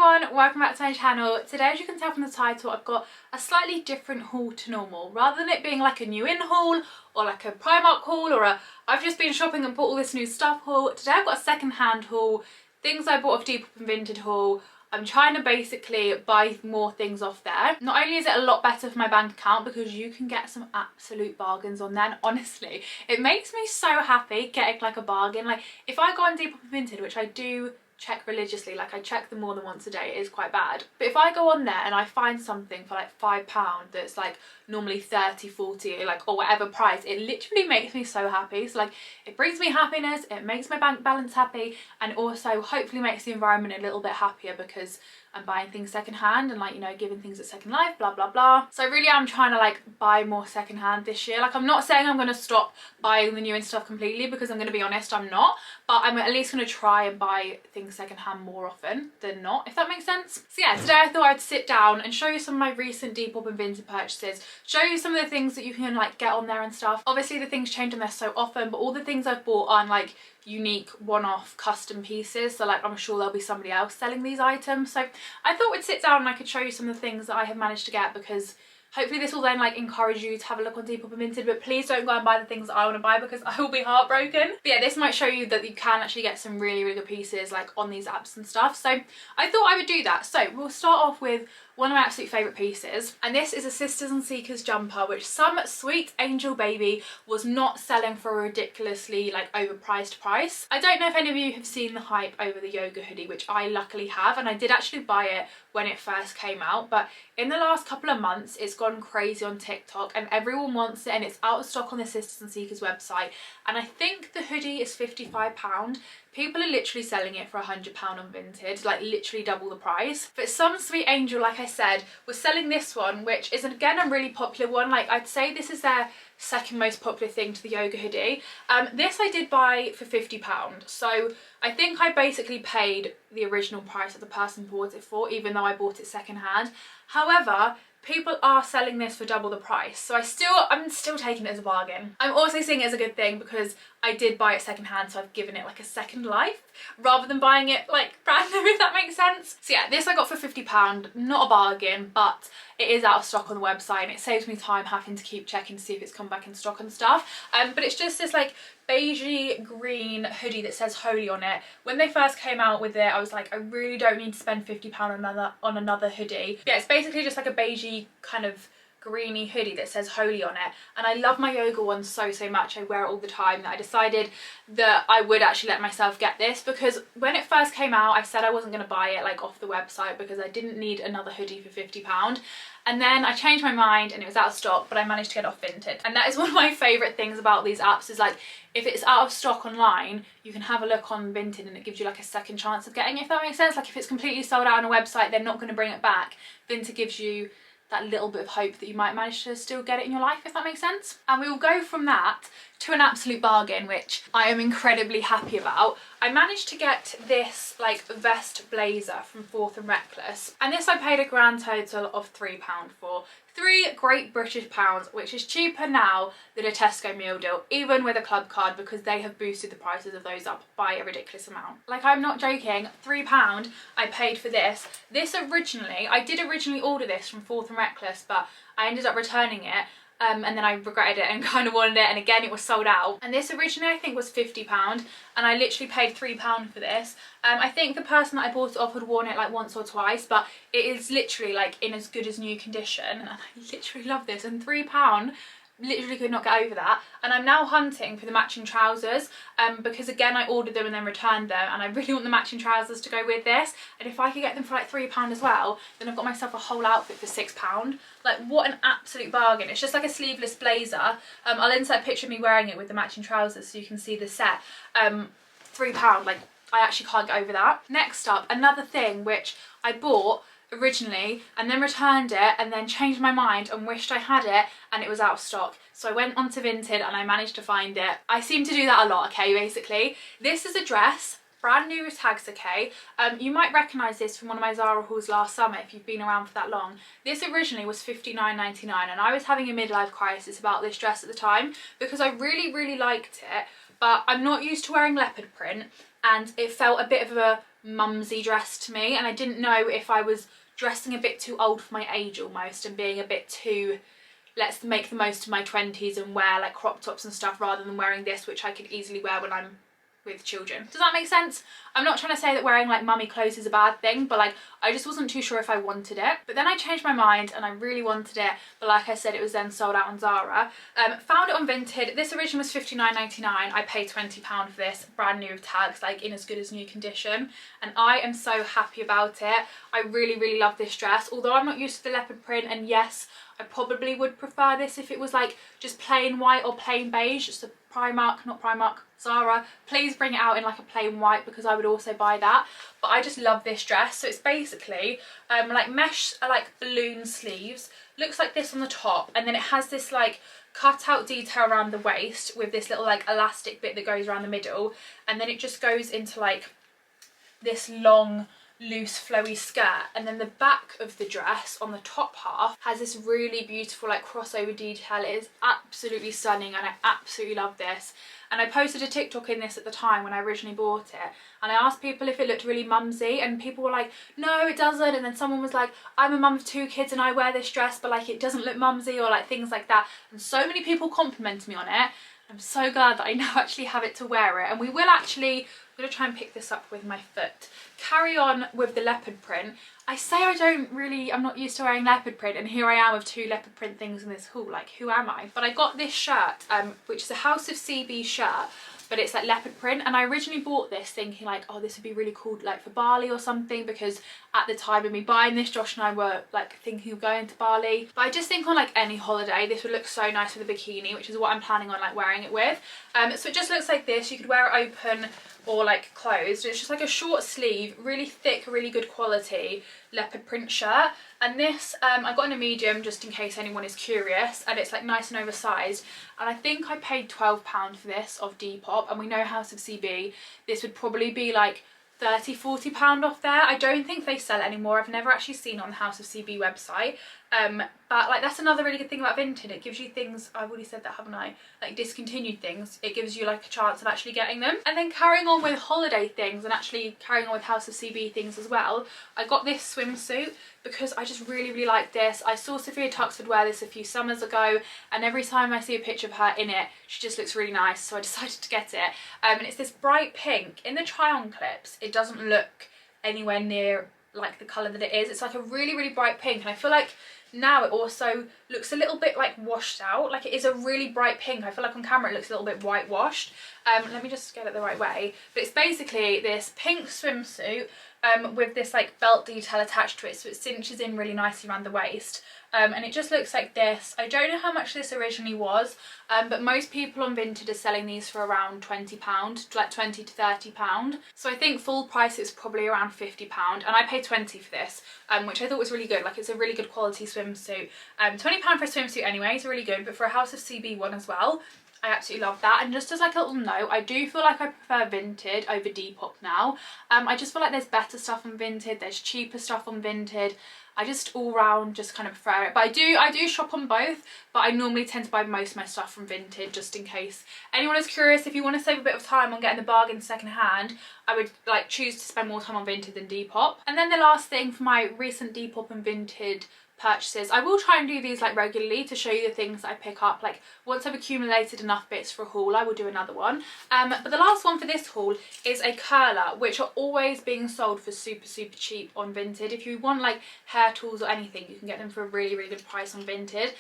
everyone, welcome back to my channel. Today, as you can tell from the title, I've got a slightly different haul to normal. Rather than it being like a new in haul or like a Primark haul or a I've just been shopping and bought all this new stuff haul, today I've got a second hand haul, things I bought off Depop Vinted haul. I'm trying to basically buy more things off there. Not only is it a lot better for my bank account because you can get some absolute bargains on there, and honestly, it makes me so happy getting like a bargain. Like if I go on Depop Vinted, which I do check religiously, like I check them more than once a day, it is quite bad. But if I go on there and I find something for like £5 that's like normally 30, 40, like or whatever price, it literally makes me so happy. So like it brings me happiness, it makes my bank balance happy, and also hopefully makes the environment a little bit happier because I'm buying things secondhand and like, you know, giving things a second life, blah blah blah. So I really am trying to like buy more secondhand this year. Like I'm not saying I'm going to stop buying the new and stuff completely, because I'm going to be honest, I'm not, but I'm at least going to try and buy things secondhand more often than not, if that makes sense. So yeah, today I thought I'd sit down and show you some of my recent Depop and Vinted purchases, show you some of the things that you can like get on there and stuff. Obviously the things change on there so often, but all the things I've bought are like unique one-off custom pieces, so like I'm sure there'll be somebody else selling these items. So I thought we'd sit down and I could show you some of the things that I have managed to get, because hopefully this will then like encourage you to have a look on Depop and Vinted. But please don't go and buy the things that I want to buy, because I will be heartbroken. But yeah, this might show you that you can actually get some really good pieces like on these apps and stuff. So I thought I would do that. So we'll start off with one of my absolute favourite pieces, and this is a Sisters and Seekers jumper, which some sweet angel baby was not selling for a ridiculously like overpriced price. I don't know if any of you have seen the hype over the yoga hoodie, which I luckily have, and I did actually buy it when it first came out, but in the last couple of months it's gone crazy on TikTok and everyone wants it, and it's out of stock on the Sisters and Seekers website, and I think the hoodie is £55. People are literally selling it for £100 on Vinted, like literally double the price. But some sweet angel, like I said, was selling this one, which is again a really popular one. Like I'd say this is their second most popular thing to the yoga hoodie. This I did buy for £50, so I think I basically paid the original price that the person bought it for, even though I bought it secondhand. However, people are selling this for double the price, so I'm still taking it as a bargain. I'm also seeing it as a good thing because I did buy it secondhand, so I've given it like a second life rather than buying it like brand new, if that makes sense. So yeah, this I got for £50, not a bargain, but it is out of stock on the website and it saves me time having to keep checking to see if it's come back in stock and stuff. But it's just this like beigey green hoodie that says Holy on it. When they first came out with it, I was like, I really don't need to spend £50 on another hoodie. But yeah, it's basically just like a beigey kind of greeny hoodie that says Holy on it, and I love my yoga one so much. I wear it all the time, that I decided that I would actually let myself get this, because when it first came out I said I wasn't going to buy it like off the website because I didn't need another hoodie for £50, and then I changed my mind and it was out of stock, but I managed to get it off Vinted. And that is one of my favourite things about these apps, is like if it's out of stock online you can have a look on Vinted and it gives you like a second chance of getting it, if that makes sense. Like if it's completely sold out on a website, they're not going to bring it back. Vinted gives you that little bit of hope that you might manage to still get it in your life, if that makes sense. And we will go from that to an absolute bargain, which I am incredibly happy about. I managed to get this like vest blazer from Fourth and Reckless, and this I paid a grand total of £3 for. £3 great British pounds, which is cheaper now than a Tesco meal deal, even with a club card, because they have boosted the prices of those up by a ridiculous amount. Like I'm not joking, £3 I paid for this. I did originally order this from Fourth and Reckless, but I ended up returning it. And then I regretted it and kind of wanted it, and again it was sold out. And this originally I think was £50, and I literally paid £3 for this. I think the person that I bought it off had worn it like once or twice, but it is literally like in as good as new condition, and I literally love this. And £3, literally could not get over that. And I'm now hunting for the matching trousers, because again I ordered them and then returned them, and I really want the matching trousers to go with this, and if I could get them for like £3 as well, then I've got myself a whole outfit for £6. Like what an absolute bargain. It's just like a sleeveless blazer. I'll insert a picture of me wearing it with the matching trousers so you can see the set. £3, like I actually can't get over that. Next up, another thing which I bought originally and then returned it and then changed my mind and wished I had it, and it was out of stock. So I went onto Vinted and I managed to find it. I seem to do that a lot, okay, basically. This is a dress, brand new with tags, okay. You might recognise this from one of my Zara hauls last summer if you've been around for that long. This originally was £59.99, and I was having a midlife crisis about this dress at the time because I really liked it, but I'm not used to wearing leopard print. and it felt a bit of a mumsy dress to me, and I didn't know if I was dressing a bit too old for my age almost and being a bit too let's make the most of my 20s and wear like crop tops and stuff rather than wearing this, which I could easily wear when I'm with children. Does that make sense? I'm not trying to say that wearing like mummy clothes is a bad thing, but like I just wasn't too sure if I wanted it. But then I changed my mind and I really wanted it, but like I said, it was then sold out on Zara. Found it on Vinted. This originally was £59.99. I paid £20 for this, brand new with tags, like in as good as new condition, and I am so happy about it. I really love this dress, although I'm not used to the leopard print, and yes, I probably would prefer this if it was like just plain white or plain beige. Just a Primark, not Primark, Zara, please bring it out in like a plain white because I would also buy that. But I just love this dress. So it's basically like mesh like balloon sleeves, looks like this on the top, and then it has this like cut out detail around the waist with this little like elastic bit that goes around the middle, and then it just goes into like this long loose flowy skirt, and then the back of the dress on the top half has this really beautiful like crossover detail. It is absolutely stunning and I absolutely love this. And I posted a TikTok in this at the time when I originally bought it, and I asked people if it looked really mumsy, and people were like, no it doesn't, and then someone was like, I'm a mum of 2 kids and I wear this dress but like it doesn't look mumsy, or like things like that. And so many people complimented me on it. I'm so glad that I now actually have it to wear it, and we will actually, I'm going to try and pick this up with my foot, carry on with the leopard print. I say I'm not used to wearing leopard print, and here I am with 2 leopard print things in this haul, like who am I? But I got this shirt, which is a House of CB shirt, but it's like leopard print, and I originally bought this thinking like, oh, this would be really cool like for Bali or something, because at the time of me buying this, Josh and I were like thinking of going to Bali. But I just think on like any holiday this would look so nice with a bikini, which is what I'm planning on like wearing it with. So it just looks like this. You could wear it open or like closed. It's just like a short sleeve, really thick, really good quality leopard print shirt. And this I got in a medium just in case anyone is curious, and it's like nice and oversized, and I think I paid £12 for this of Depop, and we know House of CB, this would probably be like £30–40 off there. I don't think they sell it anymore. I've never actually seen it on the House of CB website. But like that's another really good thing about Vinted. It gives you things, I've already said that, haven't I? Like discontinued things. It gives you like a chance of actually getting them. And then carrying on with holiday things and actually carrying on with House of CB things as well, I got this swimsuit because I just really like this. I saw Sophia Tuxford wear this a few summers ago, and every time I see a picture of her in it, she just looks really nice, so I decided to get it. And it's this bright pink. In the try-on clips, it doesn't look anywhere near like the colour that it is. It's like a really bright pink, and I feel like now it also looks a little bit like washed out. Like it is a really bright pink. I feel like on camera it looks a little bit whitewashed. Let me just get it the right way. But it's basically this pink swimsuit with this like belt detail attached to it, so it cinches in really nicely around the waist. And it just looks like this. I don't know how much this originally was, but most people on Vinted are selling these for around £20, like £20 to £30. So I think full price it's probably around £50, and I paid £20 for this, which I thought was really good. Like it's a really good quality swimsuit. £20 for a swimsuit anyway is really good, but for a House of CB one as well, I absolutely love that. And just as like a little note, I do feel like I prefer Vinted over Depop now. I just feel like there's better stuff on Vinted, there's cheaper stuff on Vinted. I just all round just kind of prefer it. But I do shop on both, but I normally tend to buy most of my stuff from Vinted just in case anyone is curious. If you want to save a bit of time on getting the bargain second hand, I would like choose to spend more time on Vinted than Depop. And then the last thing for my recent Depop and Vinted purchases, I will try and do these like regularly to show you the things that I pick up. Like once I've accumulated enough bits for a haul, I will do another one. But the last one for this haul is a curler, which are always being sold for super cheap on Vinted. If you want like hair tools or anything, you can get them for a really good price on Vinted.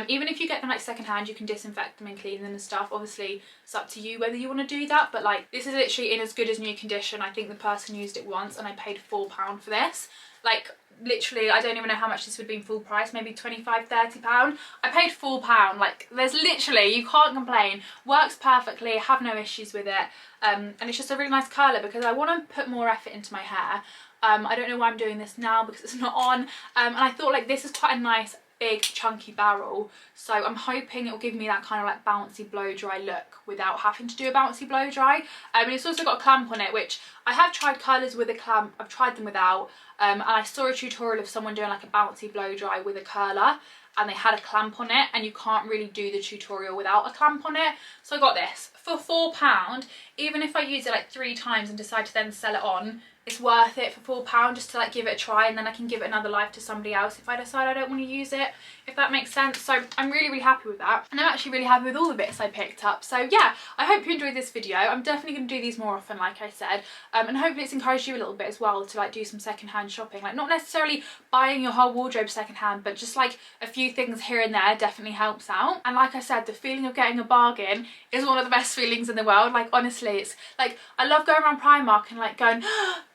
Even if you get them like secondhand, you can disinfect them and clean them and stuff. Obviously it's up to you whether you want to do that, but like this is literally in as good as new condition. I think the person used it once and I paid £4 for this. Like literally, I don't even know how much this would be in full price, maybe £25–30. I paid £4. Like there's literally, you can't complain. Works perfectly, have no issues with it. And it's just a really nice curler because I want to put more effort into my hair. I don't know why I'm doing this now because it's not on, and I thought like this is quite a nice big chunky barrel, so I'm hoping it will give me that kind of like bouncy blow dry look without having to do a bouncy blow dry. And it's also got a clamp on it, which I have tried colours with a clamp, I've tried them without, and I saw a tutorial of someone doing like a bouncy blow dry with a curler and they had a clamp on it, and you can't really do the tutorial without a clamp on it. So I got this for £4. Even if I use it like 3 times and decide to then sell it on, it's worth it for £4 just to like give it a try, and then I can give it another life to somebody else if I decide I don't want to use it, if that makes sense. So I'm really happy with that, and I'm actually really happy with all the bits I picked up. So yeah, I hope you enjoyed this video. I'm definitely going to do these more often, like I said, and hopefully it's encouraged you a little bit as well to like do some secondhand shopping, like not necessarily buying your whole wardrobe secondhand, but just like a few things here and there definitely helps out. And like I said, the feeling of getting a bargain is one of the best feelings in the world. Like honestly, it's like I love going around Primark and like going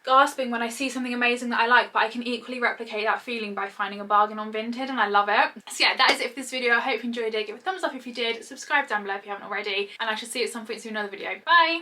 gasping when I see something amazing that I like, but I can equally replicate that feeling by finding a bargain on Vinted, and I love it. So yeah, that is it for this video. I hope you enjoyed it. Give it a thumbs up if you did, subscribe down below if you haven't already, and I shall see you at some point soon in another video. Bye!